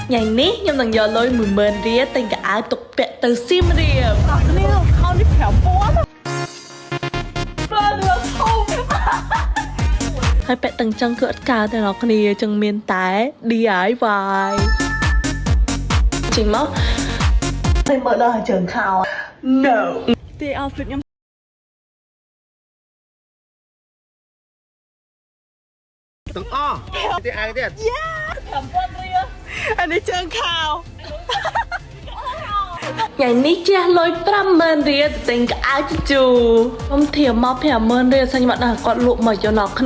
ngày ní nhưng thằng giờ lôi mười mền ria tên cả áo tục bẹ từ sim riaนี่เขานี่แผลปวดhai bẹ từng chân cỡ cao thì nó kia chân miên tái đi ái vài chính mất thầy mở đời trường khảo no ទី outfit ខ្ញុំ ទាំងអស់ទីអាយទៀត អានេះជើងខោ ngày ní chia lôi pram mền ria tên cả áo chú không thiệt mà phải mền ria sao nhưng mà đã còn lụm mà cho nó kia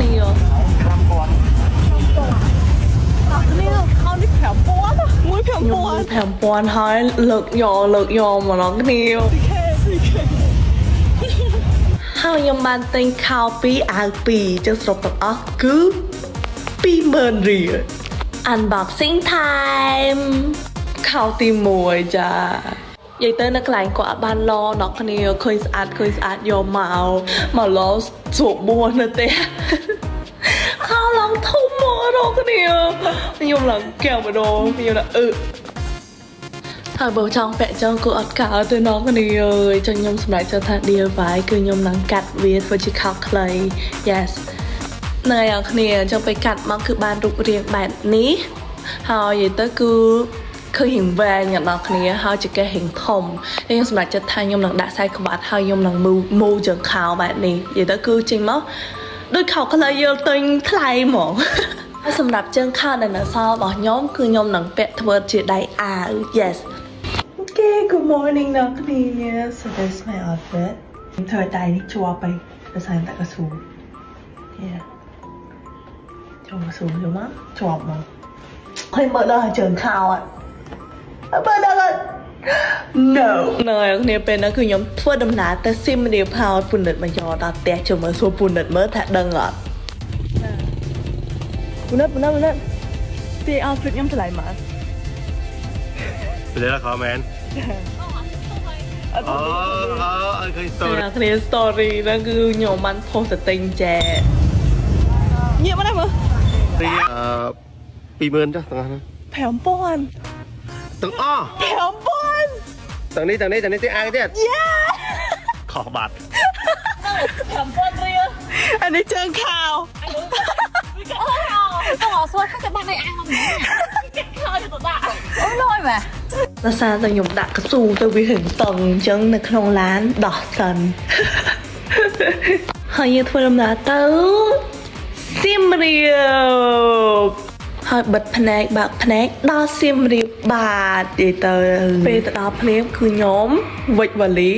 นี่เขานี่แผลปวดมุ้ยแผลปวด nhưng thèm quan hỏi lợt nhò mà nó kia hai nhưng ban tên khao pi áo pi cho sọc tập óc cứ pi mền ria unboxing time ខោទី1ចានិយាយទៅនៅកន្លែងគាត់បានឡដល់គ្នាឃើញស្អាតយកមកឡសួរបួននៅទេខោឡើងធំមករកគ្នាខ្ញុំឡើងកែវម្ដងខ្ញុំថាហើយបើចង់ពាក់ចឹងគឺអត់កើទៅនងគ្នាអើយចឹងខ្ញុំសម្រេចចិត្តថា deal វាយគឺខ្ញុំនឹងកាត់វាធ្វើជាខោខ្លី yes នៅឲ្យគ្នាចឹងទៅកាត់មកគឺបានរូបរាងបែបនេះហើយនិយាយទៅគឺឃើញhình về nhậnដល់គ្នាហើយជាគេhìnhធំខ្ញុំសម្រាប់ចិត្តថាខ្ញុំនឹងដាក់ខ្សែក្បាត់ហើយខ្ញុំនឹងមូជើងខោបែបនេះនិយាយទៅគឺចេញមកដូចខោខ្លីយកទិញថ្លៃហ្មងហើយសម្រាប់ជើងខោដែលនៅសល់របស់ខ្ញុំគឺខ្ញុំនឹងពាក់ធ្វើជាដៃអាវ yes okay good morning អ្នកគ្នា so this is my outfit ធ្វើដៃនេះជាប់ទៅដោយសារតែកស៊ូ yeah ចូលកស៊ូយកមកជាប់មកហើយមើលដល់ជើងខោអត់បើដល់ no នៅគ្នាពេលហ្នឹងគឺខ្ញុំធ្វើដំណើរទៅស៊ីមរៀបហើយពុនិតមកយកដល់ផ្ទះចូលមើលសួរពុនិតមើលថាដឹងអត់ ពុនិតទី outfit ខ្ញុំថ្លៃមក ពីលើខមមែនអូអើឃើញ story អ្នកគ្នា story ហ្នឹងគឺខ្ញុំបាន post ទៅទិញចែ ញាក់មកណាមើល ទី20000ចុះទាំងអស់ហ្នឹង 5000 ទាំងអស់ 5000 ទាំងនេះទីអាយទៀតខុសបាត់ អានេះជើងខោ ต้องเอาส่วนข้าจะบ้านในไอ้ห้องนี้ข้าวจะตัวด่าโอ้ยลอยแม่ ដោយសារតែខ្ញុំដាក់កស៊ូទៅវាហឹងតឹងអញ្ចឹងនៅក្នុងឡានដោះសិនហើយយើងធ្វើដំណើរទៅសៀមរាបហើយបិទភ្នែកបើកភ្នែកដល់សៀមរាបបាទនិយាយទៅពេលទៅដល់ភ្លាមគឺខ្ញុំវិចវ៉ាលី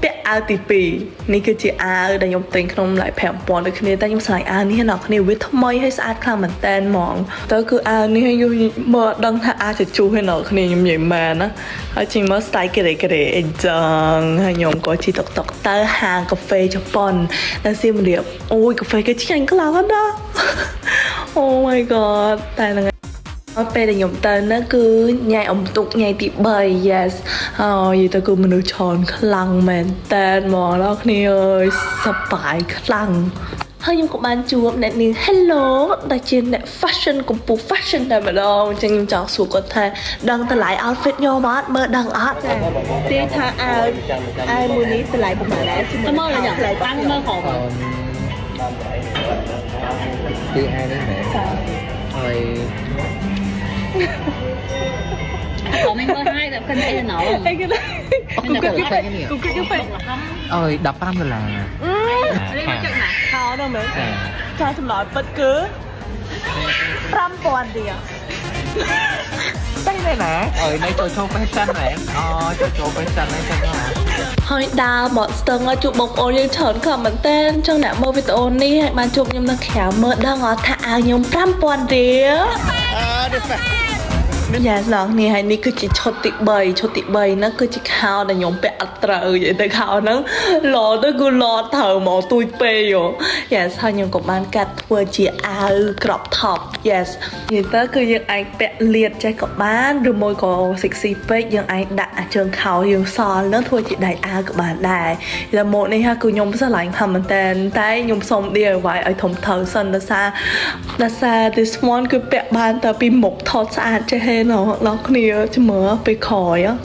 ពាក់អាវទី2នេះគឺជាអាវដែលខ្ញុំទិញក្នុងតម្លៃ5000ដូចគ្នាតែខ្ញុំស្រឡាញ់អាវនេះណាស់គ្នាវាថ្មីហើយស្អាតខ្លាំងមែនតែនហ្មងទៅគឺអាវនេះខ្ញុំមើលដឹងថាអាចជជុះហើយណាស់គ្នាខ្ញុំនិយាយមែនណាហើយចេញមក style ក្រេអីចឹងហើយខ្ញុំក៏ជិះតុកតុកទៅហាងកាហ្វេជប៉ុននៅសៀមរាបអូយកាហ្វេគេឆ្ងាញ់ខ្លាំងណាស់ Oh my god តែនឹងពេលដែលខ្ញុំទៅនោះគឺញ៉ៃអំទុកញ៉ៃទី3 yes ហើយទៅគឺមនុស្សច្រើនខ្លាំងមែនតែហ្មងដល់គ្នាអើយសប្បាយខ្លាំងហើយខ្ញុំក៏បានជួបអ្នកនាង Hello ដែលជាអ្នក fashion កំពុះ fashion តែម្ដងអញ្ចឹងខ្ញុំចង់សួរគាត់ថាដឹងតម្លៃ outfit ខ្ញុំអត់មើលដឹងអត់ចាទេថាអាវមួយនេះតម្លៃប្រហែលដែរជាមួយ មើលយ៉ាងតាំងមើលของ ទីអាយនេះមែនហើយ ของไม่เมื่อให้แบบขึ้นไอ้หนอ អីគេ ไม่จะเกิดอะไรกันเนี่ย គូគិតទៅ អើយ$15 đây mà chuyện nào ខោហ្នឹងមែនចាចម្លើយពិតគឺ 5000 រៀល តែណែណាអើយនៅចូល fashion មែនអូចូល fashion ហ្នឹងចឹងហ៎ ហើយដើរមកស្ទឹងជួបបងប្អូនយើងច្រើនខ្លាំងមែនតើអញ្ចឹងអ្នកមើលវីដេអូនេះហើយបានជួបខ្ញុំនៅក្រៅមើលដឹងអត់ថាអាវខ្ញុំ5000 រៀល យ៉ាស្នងនេះហើយនេះគឺជាឈុតទី3ហ្នឹងគឺជាខោដែលខ្ញុំពាក់អត់ត្រូវនិយាយទៅខោហ្នឹងឡទៅគឺឡត្រូវមកទួយពេកយ៉ាស្ហើយខ្ញុំក៏បានកាត់ធ្វើជាអាវ crop top yes និយាយទៅគឺយើងអាចពាក់លាតចេះក៏បានឬមួយក៏ sexy ពេកយើងអាចដាក់ជើងខោយើងសល់ហ្នឹងធ្វើជាដៃអាវក៏បានដែរតែម៉ូដនេះគឺខ្ញុំស្រឡាញ់ថាមែនតែខ្ញុំសុំ DIY ឲ្យធំធៅសិនដោយសារ this one គឺពាក់បានតែពីមុខថតស្អាតចេះហេ nó kia chứ mởไปkhỏi á